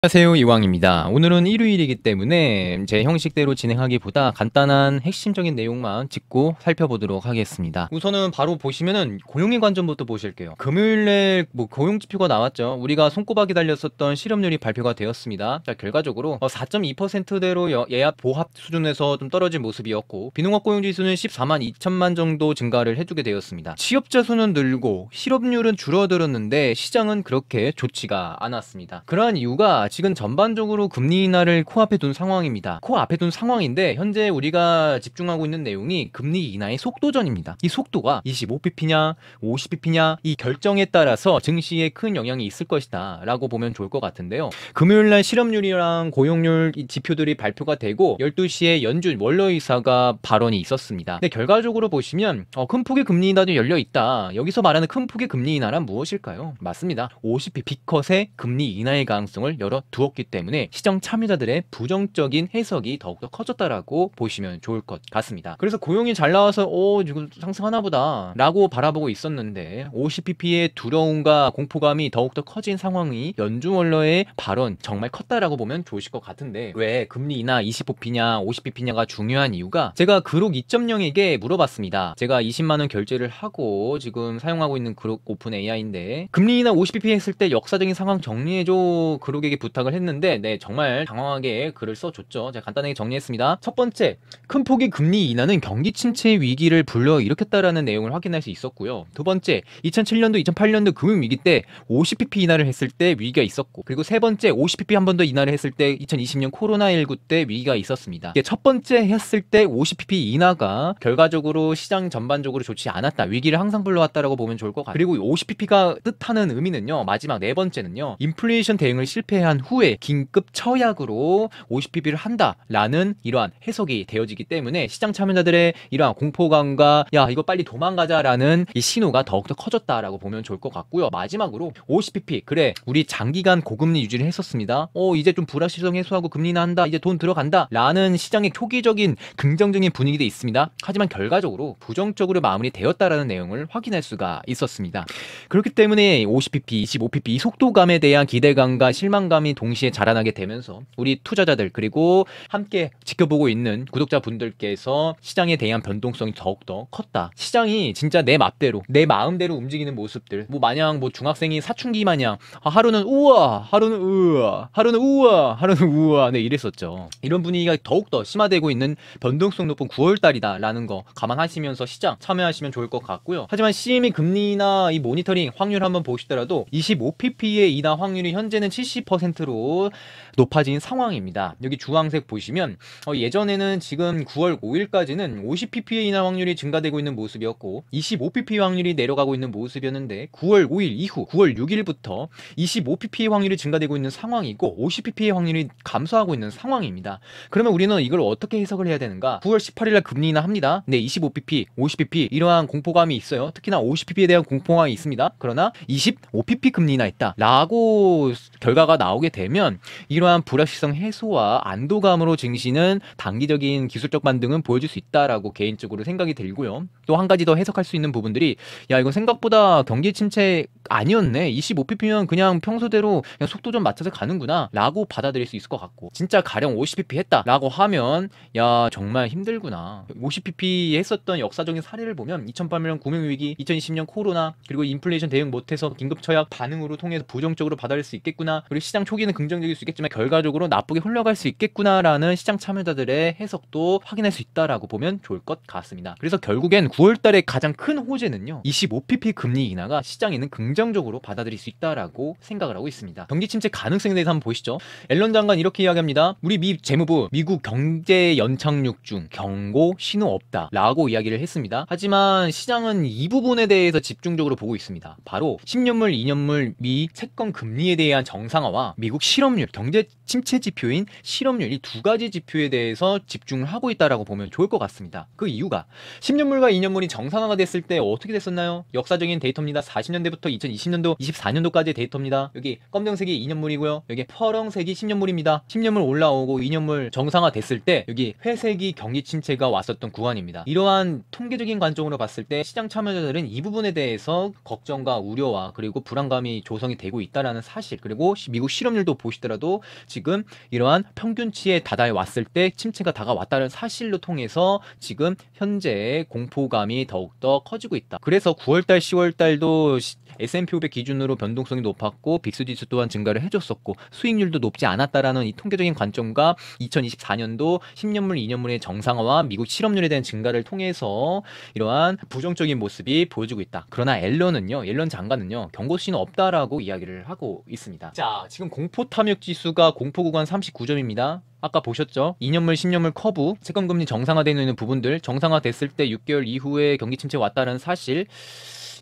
안녕하세요, 이왕입니다. 오늘은 일요일이기 때문에 제 형식대로 진행하기보다 간단한 핵심적인 내용만 짚고 살펴보도록 하겠습니다. 우선은 바로 보시면은 고용의 관점부터 보실게요. 금요일에 고용지표가 나왔죠. 우리가 손꼽아 기다렸었던 실업률이 발표가 되었습니다. 자, 결과적으로 4.2%대로 예약 보합 수준에서 좀 떨어진 모습이었고, 비농업 고용지수는 14만 2천만 정도 증가를 해주게 되었습니다. 취업자 수는 늘고 실업률은 줄어들었는데 시장은 그렇게 좋지가 않았습니다. 그러한 이유가 지금 전반적으로 금리 인하를 코앞에 둔 상황입니다. 코앞에 둔 상황인데 현재 우리가 집중하고 있는 내용이 금리 인하의 속도전입니다. 이 속도가 25bp냐 50bp냐 이 결정에 따라서 증시에 큰 영향이 있을 것이다 라고 보면 좋을 것 같은데요. 금요일날 실업률이랑 고용률 지표들이 발표가 되고 12시에 연준 원로의사가 발언이 있었습니다. 근데 결과적으로 보시면 큰 폭의 금리 인하도 열려있다. 여기서 말하는 큰 폭의 금리 인하란 무엇일까요? 맞습니다. 50bp B컷의 금리 인하의 가능성을 열어 두었기 때문에 시장 참여자들의 부정적인 해석이 더욱더 커졌다라고 보시면 좋을 것 같습니다. 그래서 고용이 잘 나와서 지금 상승하나 보다 라고 바라보고 있었는데 50pp의 두려움과 공포감이 더욱더 커진 상황이 연준 원로의 발언 정말 컸다라고 보면 좋으실 것 같은데, 왜 금리 인하 25pp냐 50pp냐가 중요한 이유가, 제가 그록 2.0에게 물어봤습니다. 제가 20만원 결제를 하고 지금 사용하고 있는 그록 오픈 AI인데 금리 인하 50pp 했을 때 역사적인 상황 정리해줘 그록에게 부탁을 했는데, 네, 정말 당황하게 글을 써줬죠. 제가 간단하게 정리했습니다. 첫 번째, 큰 폭의 금리 인하는 경기 침체의 위기를 불러일으켰다라는 내용을 확인할 수 있었고요. 두 번째, 2007년도 2008년도 금융위기 때 50pp 인하를 했을 때 위기가 있었고, 그리고 세 번째 50pp 한 번 더 인하를 했을 때 2020년 코로나19 때 위기가 있었습니다. 이게 첫 번째 했을 때 50pp 인하가 결과적으로 시장 전반적으로 좋지 않았다, 위기를 항상 불러왔다라고 보면 좋을 것 같아요. 그리고 50pp가 뜻하는 의미는요, 마지막 네 번째는요, 인플레이션 대응을 실패한 후에 긴급 처약으로 50pp를 한다라는 이러한 해석이 되어지기 때문에 시장 참여자들의 이러한 공포감과 야 이거 빨리 도망가자라는 이 신호가 더욱더 커졌다라고 보면 좋을 것 같고요. 마지막으로 50pp, 그래 우리 장기간 고금리 유지를 했었습니다. 이제 좀 불확실성 해소하고 금리 인하한다, 이제 돈 들어간다 라는 시장의 초기적인 긍정적인 분위기도 있습니다. 하지만 결과적으로 부정적으로 마무리되었다라는 내용을 확인할 수가 있었습니다. 그렇기 때문에 50pp, 25pp 이 속도감에 대한 기대감과 실망감이 동시에 자라나게 되면서 우리 투자자들 그리고 함께 지켜보고 있는 구독자분들께서 시장에 대한 변동성이 더욱더 컸다. 시장이 진짜 내 맘대로 내 마음대로 움직이는 모습들, 마냥 중학생이 사춘기 마냥 하루는 우와 하루는 우와 하루는 우와 하루는 우와 네 이랬었죠. 이런 분위기가 더욱더 심화되고 있는 변동성 높은 9월달이다 라는 거 감안하시면서 시장 참여하시면 좋을 것 같고요. 하지만 CME 금리나 이 모니터링 확률 한번 보시더라도 25pp의 인하 확률이 현재는 70%로 높아진 상황입니다. 여기 주황색 보시면 예전에는 지금 9월 5일까지는 50pp의 인하 확률이 증가되고 있는 모습이었고 25pp 확률이 내려가고 있는 모습이었는데 9월 5일 이후 9월 6일부터 25pp의 확률이 증가되고 있는 상황이고 50pp의 확률이 감소하고 있는 상황입니다. 그러면 우리는 이걸 어떻게 해석을 해야 되는가? 9월 18일날 금리 인하합니다. 네, 25pp, 50pp 이러한 공포감이 있어요. 특히나 50pp에 대한 공포감이 있습니다. 그러나 25pp 금리 인하했다 라고 결과가 나오게 되면 이러한 불확실성 해소와 안도감으로 증시는 단기적인 기술적 반등은 보여줄 수 있다라고 개인적으로 생각이 들고요. 또 한 가지 더 해석할 수 있는 부분들이, 야 이거 생각보다 경기 침체 아니었네, 25pp면 그냥 평소대로 그냥 속도 좀 맞춰서 가는구나 라고 받아들일 수 있을 것 같고, 진짜 가령 50pp 했다 라고 하면 야 정말 힘들구나. 50pp 했었던 역사적인 사례를 보면 2008년 금융위기, 2020년 코로나, 그리고 인플레이션 대응 못해서 긴급처약 반응으로 통해서 부정적으로 받아들일 수 있겠구나, 그리고 시장 초기는 긍정적일 수 있겠지만 결과적으로 나쁘게 흘러갈 수 있겠구나라는 시장 참여자들의 해석도 확인할 수 있다라고 보면 좋을 것 같습니다. 그래서 결국엔 9월달에 가장 큰 호재는요, 25pp 금리 인하가 시장에는 긍정적으로 받아들일 수 있다라고 생각을 하고 있습니다. 경기 침체 가능성에 대해서 한번 보시죠. 앨런 장관 이렇게 이야기합니다. 우리 미 재무부 미국 경제 연착륙 중 경고 신호 없다 라고 이야기를 했습니다. 하지만 시장은 이 부분에 대해서 집중적으로 보고 있습니다. 바로 10년물, 2년물 미 채권 금리에 대한 정상화와 미국 실업률, 경제 침체 지표인 실업률, 이 두 가지 지표에 대해서 집중을 하고 있다라고 보면 좋을 것 같습니다. 그 이유가 10년물과 2년물이 정상화가 됐을 때 어떻게 됐었나요? 역사적인 데이터입니다. 40년대부터 2020년도, 24년도까지의 데이터입니다. 여기 검정색이 2년물이고요. 여기 파란색이 10년물입니다. 10년물 올라오고 2년물 정상화 됐을 때 여기 회색이 경기 침체가 왔었던 구간입니다. 이러한 통계적인 관점으로 봤을 때 시장 참여자들은 이 부분에 대해서 걱정과 우려와 그리고 불안감이 조성이 되고 있다라는 사실, 그리고 미국 실업 실업률도 보시더라도 지금 이러한 평균치에 다다해 왔을 때 침체가 다가왔다는 사실로 통해서 지금 현재 공포감이 더욱더 커지고 있다. 그래서 9월달 10월달도 S&P 500 기준으로 변동성이 높았고 빅스지수 또한 증가를 해줬었고 수익률도 높지 않았다라는 이 통계적인 관점과 2024년도 10년물 2년물의 정상화와 미국 실업률에 대한 증가를 통해서 이러한 부정적인 모습이 보여지고 있다. 그러나 앨런 장관은요, 경고신은 없다라고 이야기를 하고 있습니다. 자, 지금 공포 탐욕 지수가 공포 구간 39점입니다. 아까 보셨죠? 2년물, 10년물 커브, 채권금리 정상화되어 있는 부분들, 정상화됐을 때 6개월 이후에 경기 침체 왔다는 사실,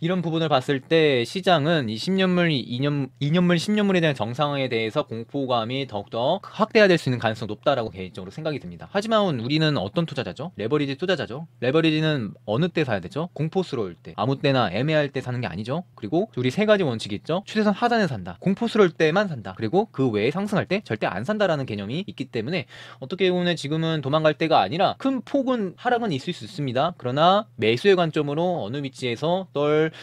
이런 부분을 봤을 때 시장은 이 10년물, 2년물, 10년물에 대한 정상화에 대해서 공포감이 더욱더 확대화될 수 있는 가능성이 높다라고 개인적으로 생각이 듭니다. 하지만 우리는 어떤 투자자죠? 레버리지 투자자죠. 레버리지는 어느 때 사야 되죠? 공포스러울 때, 아무 때나 애매할 때 사는 게 아니죠. 그리고 우리 세 가지 원칙이 있죠. 추세선 하단에 산다, 공포스러울 때만 산다, 그리고 그 외에 상승할 때 절대 안 산다라는 개념이 있기 때문에 어떻게 보면 지금은 도망갈 때가 아니라 큰 폭은 하락은 있을 수 있습니다. 그러나 매수의 관점으로 어느 위치에서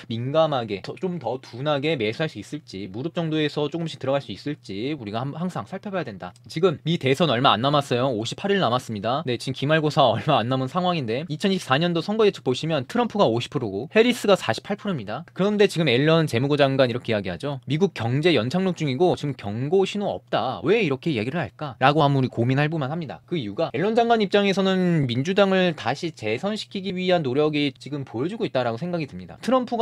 민감하게 좀 더 둔하게 매수할 수 있을지, 무릎 정도에서 조금씩 들어갈 수 있을지 우리가 항상 살펴봐야 된다. 지금 미 대선 얼마 안 남았어요. 58일 남았습니다. 네, 지금 기말고사 얼마 안 남은 상황인데 2024년도 선거 예측 보시면 트럼프가 50%고 해리스가 48%입니다. 그런데 지금 앨런 재무부 장관 이렇게 이야기하죠. 미국 경제 연착륙 중이고 지금 경고 신호 없다. 왜 이렇게 얘기를 할까? 라고 아무리 고민할 만합니다. 그 이유가 앨런 장관 입장에서는 민주당을 다시 재선시키기 위한 노력이 지금 보여주고 있다라고 생각이 듭니다. 트럼프가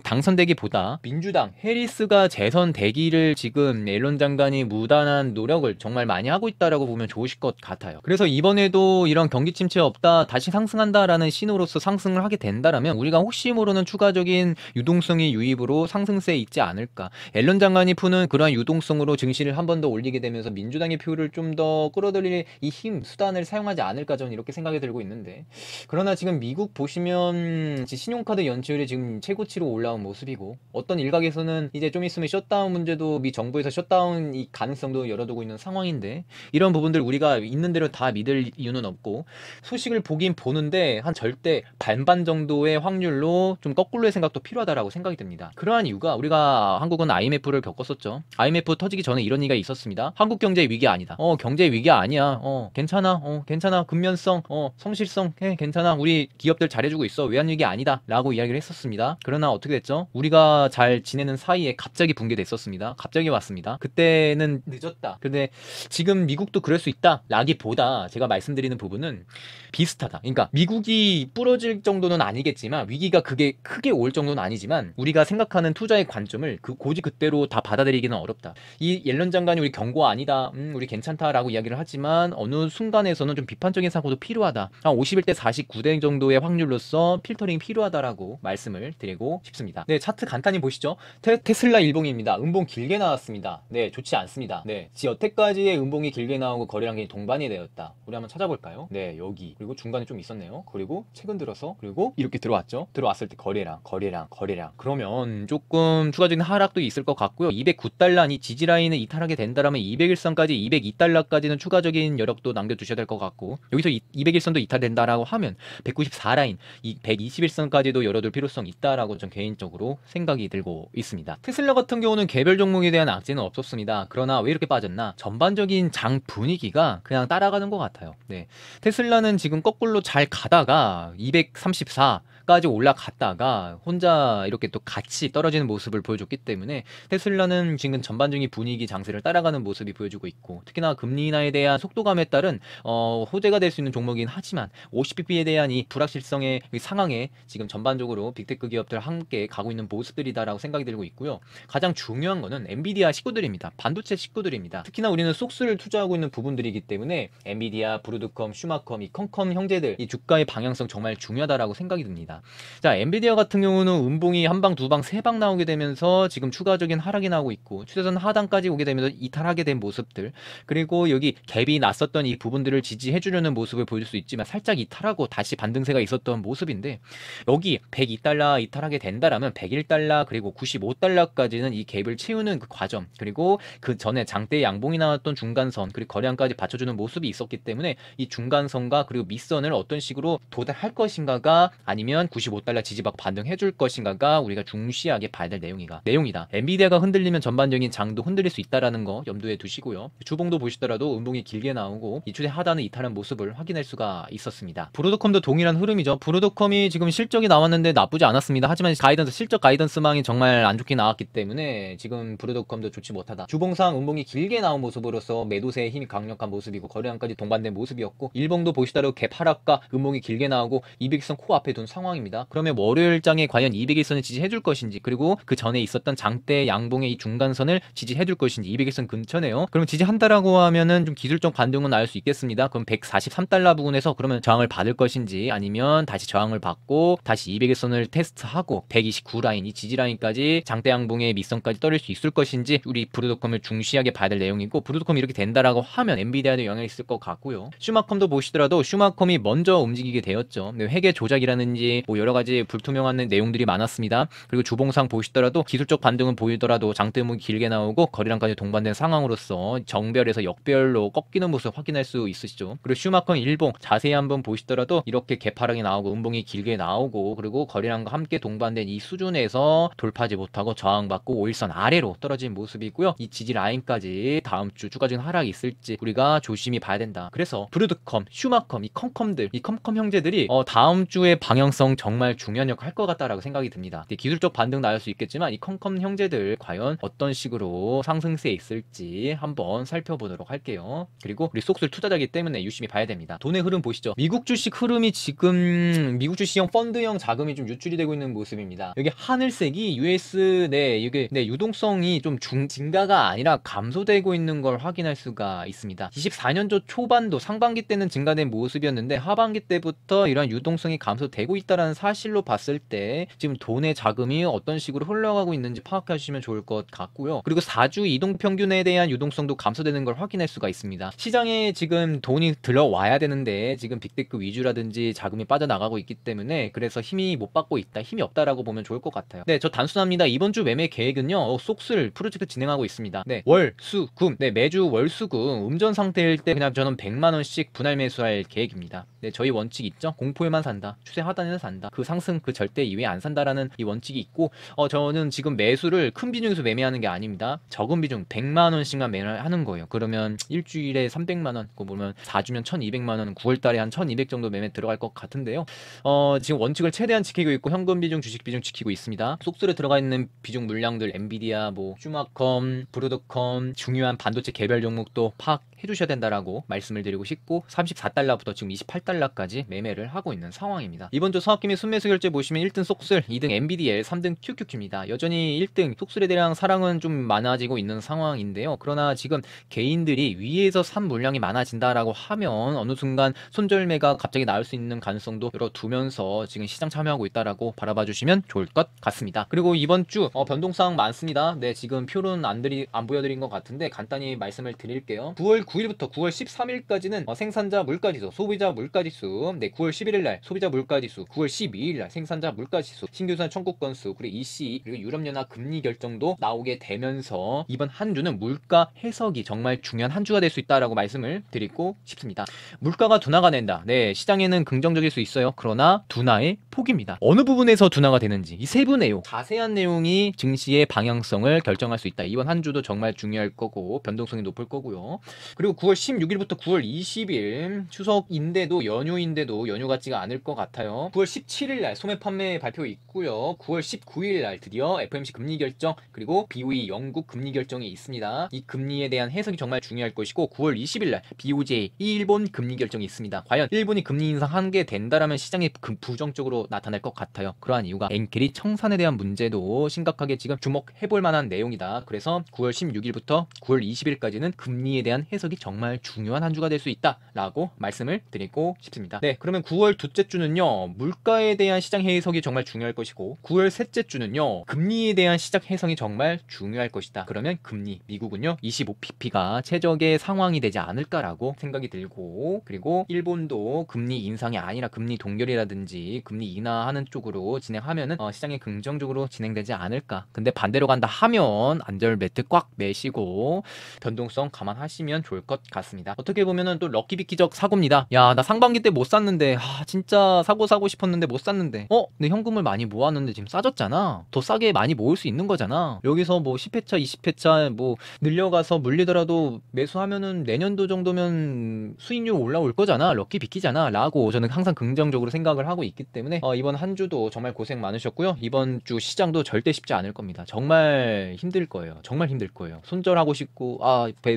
당선되기보다 민주당 해리스가 재선되기를 지금 앨런 장관이 무단한 노력을 정말 많이 하고 있다라고 보면 좋으실 것 같아요. 그래서 이번에도 이런 경기 침체 없다, 다시 상승한다라는 신호로서 상승을 하게 된다라면 우리가 혹시 모르는 추가적인 유동성의 유입으로 상승세에 있지 않을까. 앨런 장관이 푸는 그러한 유동성으로 증시를 한 번 더 올리게 되면서 민주당의 표를 좀 더 끌어들일 이 수단을 사용하지 않을까, 저는 이렇게 생각이 들고 있는데, 그러나 지금 미국 보시면 신용카드 연체율이 지금 최고치로 올라온 모습이고, 어떤 일각에서는 이제 좀 있으면 셧다운 문제도 미 정부에서 셧다운 이 가능성도 열어두고 있는 상황인데, 이런 부분들 우리가 있는 대로 다 믿을 이유는 없고, 소식을 보긴 보는데 한 절대 반반 정도의 확률로 좀 거꾸로의 생각도 필요하다라고 생각이 듭니다. 그러한 이유가, 우리가 한국은 IMF를 겪었었죠. IMF 터지기 전에 이런 얘기가 있었습니다. 한국 경제 위기 아니다. 경제 위기 아니야. 괜찮아. 괜찮아. 근면성, 성실성, 괜찮아. 우리 기업들 잘해주고 있어. 외환위기 아니다. 라고 이야기를 했었습니다. 그러나 어떻게 됐죠? 우리가 잘 지내는 사이에 갑자기 붕괴됐었습니다. 갑자기 왔습니다. 그때는 늦었다. 근데 지금 미국도 그럴 수 있다 라기보다 제가 말씀드리는 부분은 비슷하다. 그러니까 미국이 부러질 정도는 아니겠지만, 위기가 그게 크게 올 정도는 아니지만, 우리가 생각하는 투자의 관점을 고지 그대로 다 받아들이기는 어렵다. 이 옐런 장관이 우리 경고 아니다, 우리 괜찮다라고 이야기를 하지만 어느 순간에서는 좀 비판적인 사고도 필요하다. 한 51대 49대 정도의 확률로서 필터링이 필요하다라고 말씀을 드리고 싶습니다. 네, 차트 간단히 보시죠. 테슬라 일봉입니다. 음봉 길게 나왔습니다. 네, 좋지 않습니다. 네, 여태까지의 음봉이 길게 나오고 거래량이 동반이 되었다. 우리 한번 찾아볼까요? 네, 여기, 그리고 중간에 좀 있었네요. 그리고 최근 들어서, 그리고 이렇게 들어왔죠. 들어왔을 때 거래량. 그러면 조금 추가적인 하락도 있을 것 같고요. 209달러 이 지지라인을 이탈하게 된다면 201선까지 202달러까지는 추가적인 여력도 남겨두셔야 될 것 같고, 여기서 201선도 이탈된다라고 하면 194라인, 121선까지도 열어둘 필요성이 있다라고 전 개인적으로 생각이 들고 있습니다. 테슬라 같은 경우는 개별 종목에 대한 악재는 없었습니다. 그러나 왜 이렇게 빠졌나? 전반적인 장 분위기가 그냥 따라가는 것 같아요. 네, 테슬라는 지금 거꾸로 잘 가다가 234까지 올라갔다가 혼자 이렇게 또 같이 떨어지는 모습을 보여줬기 때문에 테슬라는 지금 전반적인 분위기 장세를 따라가는 모습이 보여주고 있고, 특히나 금리 인하에 대한 속도감에 따른 호재가 될 수 있는 종목이긴 하지만 50bp에 대한 이 불확실성의 상황에 지금 전반적으로 빅테크 기업들 함께 가고 있는 모습들이다라고 생각이 들고 있고요. 가장 중요한 거는 엔비디아 식구들입니다. 반도체 식구들입니다. 특히나 우리는 속수를 투자하고 있는 부분들이기 때문에 엔비디아, 브루드컴, 슈마컴, 이 컴컴 형제들, 이 주가의 방향성 정말 중요하다라고 생각이 듭니다. 자, 엔비디아 같은 경우는 음봉이 한 방, 두 방, 세 방 나오게 되면서 지금 추가적인 하락이 나오고 있고, 추세선 하단까지 오게 되면서 이탈하게 된 모습들, 그리고 여기 갭이 났었던 이 부분들을 지지해 주려는 모습을 보여줄 수 있지만 살짝 이탈하고 다시 반등세가 있었던 모습인데, 여기 102달러 이탈하게 된다라면 101달러 그리고 95달러까지는 이 갭을 채우는 그 과정, 그리고 그 전에 장대 양봉이 나왔던 중간선, 그리고 거래량까지 받쳐주는 모습이 있었기 때문에 이 중간선과 그리고 밑선을 어떤 식으로 도달할 것인가가, 아니면 아니면 95달러 지지받고 반등해줄 것인가가 우리가 중시하게 봐야 될 내용이다. 엔비디아가 흔들리면 전반적인 장도 흔들릴 수 있다라는 거 염두에 두시고요. 주봉도 보시더라도 음봉이 길게 나오고 이 추세 하단을 이탈한 모습을 확인할 수가 있었습니다. 브로드컴도 동일한 흐름이죠. 브로드컴이 지금 실적이 나왔는데 나쁘지 않았습니다. 하지만 실적 가이던스망이 정말 안 좋게 나왔기 때문에 지금 브로드컴도 좋지 못하다. 주봉상 음봉이 길게 나온 모습으로서 매도세의 힘이 강력한 모습이고 거래량까지 동반된 모습이었고, 일봉도 보시더라도 갭 하락과 음봉이 길게 나오고 200일선 코앞에 둔 상황입니다. 그러면 월요일장에 과연 200일선을 지지해줄 것인지, 그리고 그 전에 있었던 장대 양봉의 이 중간선을 지지해줄 것인지. 200일선 근처네요. 그럼 지지한다라고 하면은 좀 기술적 반등은 나올 수 있겠습니다. 그럼 143달러 부근에서 그러면 저항을 받을 것인지, 아니면 다시 저항을 받고 다시 200일선을 테스트하고 129 라인, 이 지지 라인까지 장대 양봉의 밑선까지 떨릴 수 있을 것인지 우리 브로드컴을 중시하게 봐야 될 내용이고, 브로드컴이 이렇게 된다라고 하면 엔비디아에도 영향이 있을 것 같고요. 슈마컴도 보시더라도 슈마컴이 먼저 움직이게 되었죠. 회계 조작이라든지 뭐 여러 가지 불투명한 내용들이 많았습니다. 그리고 주봉상 보시더라도 기술적 반등은 보이더라도 장대음이 길게 나오고 거래량까지 동반된 상황으로서 정별에서 역별로 꺾이는 모습 확인할 수 있으시죠. 그리고 슈마컴 일봉 자세히 한번 보시더라도 이렇게 개파락이 나오고 음봉이 길게 나오고, 그리고 거래량과 함께 동반된 이 수준에서 돌파하지 못하고 저항받고 5일선 아래로 떨어진 모습이고요. 이 지지 라인까지 다음 주 추가적인 하락이 있을지 우리가 조심히 봐야 된다. 그래서 브루드컴, 슈마컴, 이 컴컴 형제들이 다음 주의 방향성 정말 중요한 역할 할 것 같다라고 생각이 듭니다. 기술적 반등 나올 수 있겠지만 이 컴컴 형제들 과연 어떤 식으로 상승세에 있을지 한번 살펴보도록 할게요. 그리고 우리 속술 투자자이기 때문에 유심히 봐야 됩니다. 돈의 흐름 보시죠. 미국 주식 흐름이 지금 미국 주식형 펀드형 자금이 좀 유출이 되고 있는 모습입니다. 여기 하늘색이 US 이게 유동성이 좀 증가가 아니라 감소되고 있는 걸 확인할 수가 있습니다. 24년도 초반도 상반기 때는 증가된 모습이었는데 하반기 때부터 이런 유동성이 감소되고 있다는 사실로 봤을 때 지금 돈의 자금이 어떤 식으로 흘러가고 있는지 파악하시면 좋을 것 같고요. 그리고 4주 이동평균에 대한 유동성도 감소되는 걸 확인할 수가 있습니다. 시장에 지금 돈이 들어와야 되는데 지금 빅테크 위주라든지 자금이 빠져나가고 있기 때문에 그래서 힘이 못 받고 있다, 힘이 없다라고 보면 좋을 것 같아요. 네, 저 단순합니다. 이번 주 매매 계획은요, 속슬 프로젝트 진행하고 있습니다. 네, 월, 수, 금, 네, 매주 월, 수, 금 음전 상태일 때 그냥 저는 100만원씩 분할 매수할 계획입니다. 네, 저희 원칙 있죠? 공포에만 산다, 추세 하단에서 산다, 그 상승 그 절대 이외에 안 산다라는 이 원칙이 있고, 저는 지금 매수를 큰 비중에서 매매하는 게 아닙니다. 적은 비중 100만원씩만 매매하는 거예요. 그러면 일주일에 300만원, 그거 보면 4주면 1200만원, 9월달에 한 1200 정도 매매 들어갈 것 같은데요. 지금 원칙을 최대한 지키고 있고 현금 비중, 주식 비중 지키고 있습니다. 속술에 들어가 있는 비중 물량들 엔비디아, 슈마컴, 브로드컴 중요한 반도체 개별 종목도 파악해 주셔야 된다라고 말씀을 드리고 싶고, 34달러부터 지금 28달러까지 매매를 하고 있는 상황입니다. 이번 주 서학기 및 순매수 결제 보시면 1등 속술, 2등 엔비디엘, 3등 QQQ입니다. 여전히 1등 속술에 대한 사랑은 좀 많아지고 있는 상황인데요. 그러나 지금 개인들이 위에서 산 물량이 많아진다라고 하면 어느 순간 손절매가 갑자기 나올 수 있는 가능성도 열어두면서 지금 시장 참여하고 있다라고 바라봐 주시면 좋을 것 같습니다. 그리고 이번 주 변동사항 많습니다. 네, 지금 표는 안 보여드린 것 같은데 간단히 말씀을 드릴게요. 9월 9일부터 9월 13일까지는 생산자 물가지수, 소비자 물가지수, 네, 9월 11일날 소비자 물가지수, 9월 12일날 생산자 물가지수, 신규산 청구 건수, 그리고 EC, 그리고 유럽연합 금리 결정도 나오게 되면서 이번 한 주는 물가 해석이 정말 중요한 한 주가 될 수 있다라고 말씀을 드리고 싶습니다. 물가가 둔화가 된다. 네, 시장에는 긍정적일 수 있어요. 그러나 둔화의 폭입니다. 어느 부분에서 둔화가 되는지 이 세부 내용, 자세한 내용이 증시의 방향성을 결정할 수 있다. 이번 한 주도 정말 중요할 거고 변동성이 높을 거고요. 그리고 9월 16일부터 9월 20일 추석인데도 연휴인데도 연휴 같지가 않을 것 같아요. 9월 17일날 소매 판매 발표 있고요. 9월 19일날 드디어 FOMC 금리 결정, 그리고 BOE 영국 금리 결정이 있습니다. 이 금리에 대한 해석이 정말 중요할 것이고, 9월 20일날 BOJ 일본 금리 결정이 있습니다. 과연 일본이 금리 인상하게 된다라면 시장이 부정적으로 나타날 것 같아요. 그러한 이유가 엔캐리 청산에 대한 문제도 심각하게 지금 주목해볼 만한 내용이다. 그래서 9월 16일부터 9월 20일까지는 금리에 대한 해석이 정말 중요한 한 주가 될 수 있다 라고 말씀을 드리고 싶습니다. 네, 그러면 9월 둘째 주는요, 물가에 대한 시장 해석이 정말 중요할 것이고, 9월 셋째 주는요, 금리에 대한 시장 해석이 정말 중요할 것이다. 그러면 금리, 미국은요 25pp가 최적의 상황이 되지 않을까라고 생각이 들고, 그리고 일본도 금리 인상이 아니라 금리 동결이라든지 금리 인하하는 쪽으로 진행하면은 시장이 긍정적으로 진행되지 않을까. 근데 반대로 간다 하면 안절 매트 꽉 매시고 변동성 감안하시면 좋을 것 같습니다. 어떻게 보면은 또 럭키비키적 사고입니다. 야, 나 상반기 때 못 샀는데 진짜 사고 싶었는데 싶었는데 못 샀는데 근데 현금을 많이 모았는데 지금 싸졌잖아. 더 싸게 많이 모을 수 있는 거잖아. 여기서 뭐 10회차 20회차 뭐 늘려가서 물리더라도 매수하면은 내년도 정도면 수익률 올라올 거잖아. 럭키 비키잖아 라고 저는 항상 긍정적으로 생각을 하고 있기 때문에 이번 한 주도 정말 고생 많으셨고요. 이번 주 시장도 절대 쉽지 않을 겁니다. 정말 힘들 거예요. 정말 힘들 거예요. 손절하고 싶고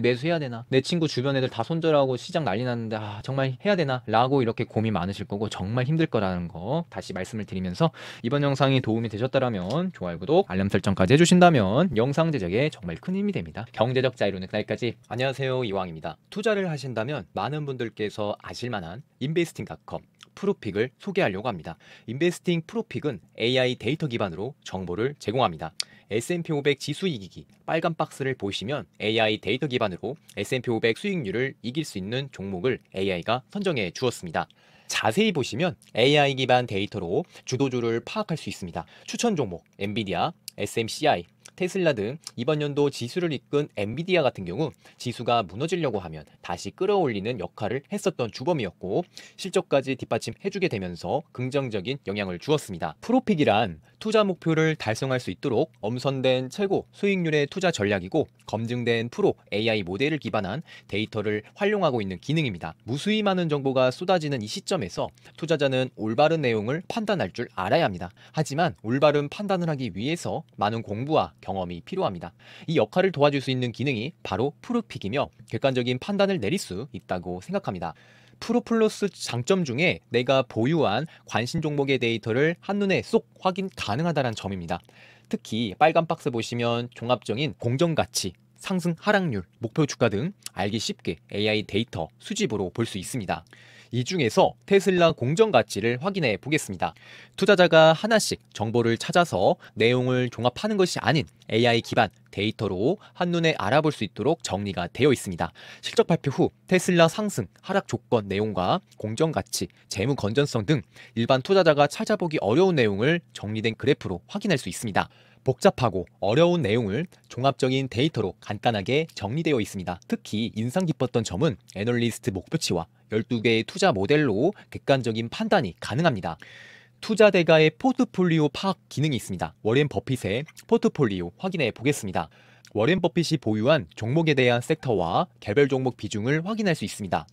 매수해야 되나, 내 친구 주변 애들 다 손절하고 시장 난리 났는데 정말 해야 되나 라고 이렇게 고민 많으실 거고 정말 힘들 거라는 거 다시 말씀을 드리면서, 이번 영상이 도움이 되셨다면 좋아요, 구독, 알람 설정까지 해주신다면 영상 제작에 정말 큰 힘이 됩니다. 경제적 자유로는 그날까지. 안녕하세요, 이왕입니다. 투자를 하신다면 많은 분들께서 아실만한 인베스팅닷컴 프로픽을 소개하려고 합니다. 인베스팅 프로픽은 AI 데이터 기반으로 정보를 제공합니다. S&P 500 지수 이기기 빨간 박스를 보시면 AI 데이터 기반으로 S&P 500 수익률을 이길 수 있는 종목을 AI가 선정해 주었습니다. 자세히 보시면 AI 기반 데이터로 주도주를 파악할 수 있습니다. 추천 종목 엔비디아, SMCI, 테슬라 등 이번 연도 지수를 이끈 엔비디아 같은 경우 지수가 무너지려고 하면 다시 끌어올리는 역할을 했었던 주범이었고, 실적까지 뒷받침해주게 되면서 긍정적인 영향을 주었습니다. 프로픽이란 투자 목표를 달성할 수 있도록 엄선된 최고 수익률의 투자 전략이고, 검증된 프로 AI 모델을 기반한 데이터를 활용하고 있는 기능입니다. 무수히 많은 정보가 쏟아지는 이 시점에서 투자자는 올바른 내용을 판단할 줄 알아야 합니다. 하지만 올바른 판단을 하기 위해서 많은 공부와 경험이 필요합니다. 이 역할을 도와줄 수 있는 기능이 바로 프로픽이며 객관적인 판단을 내릴 수 있다고 생각합니다. 프로플러스 장점 중에 내가 보유한 관심 종목의 데이터를 한눈에 쏙 확인 가능하다는 점입니다. 특히 빨간 박스 보시면 종합적인 공정가치, 상승 하락률, 목표 주가 등 알기 쉽게 AI 데이터 수집으로 볼 수 있습니다. 이 중에서 테슬라 공정가치를 확인해 보겠습니다. 투자자가 하나씩 정보를 찾아서 내용을 종합하는 것이 아닌 AI 기반 데이터로 한눈에 알아볼 수 있도록 정리가 되어 있습니다. 실적 발표 후 테슬라 상승, 하락 조건 내용과 공정가치, 재무 건전성 등 일반 투자자가 찾아보기 어려운 내용을 정리된 그래프로 확인할 수 있습니다. 복잡하고 어려운 내용을 종합적인 데이터로 간단하게 정리되어 있습니다. 특히 인상 깊었던 점은 애널리스트 목표치와 12개의 투자 모델로 객관적인 판단이 가능합니다. 투자 대가의 포트폴리오 파악 기능이 있습니다. 워렌 버핏의 포트폴리오 확인해 보겠습니다. 워렌 버핏이 보유한 종목에 대한 섹터와 개별 종목 비중을 확인할 수 있습니다.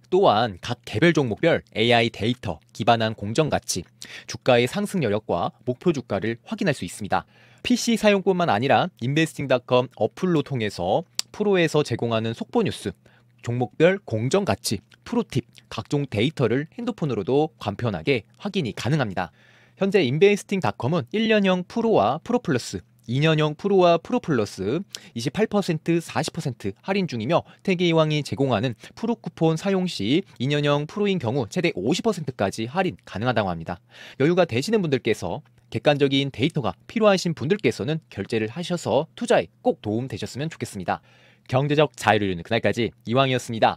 또한 각 개별 종목별 AI 데이터 기반한 공정가치, 주가의 상승 여력과 목표 주가를 확인할 수 있습니다. PC 사용뿐만 아니라 인베스팅닷컴 어플로 통해서 프로에서 제공하는 속보 뉴스, 종목별 공정가치, 프로팁, 각종 데이터를 핸드폰으로도 간편하게 확인이 가능합니다. 현재 인베스팅닷컴은 1년형 프로와 프로플러스, 2년형 프로와 프로플러스 28%, 40% 할인 중이며 태계이왕이 제공하는 프로 쿠폰 사용 시 2년형 프로인 경우 최대 50%까지 할인 가능하다고 합니다. 여유가 되시는 분들께서, 객관적인 데이터가 필요하신 분들께서는 결제를 하셔서 투자에 꼭 도움 되셨으면 좋겠습니다. 경제적 자유를 이루는 그날까지, 이왕이었습니다.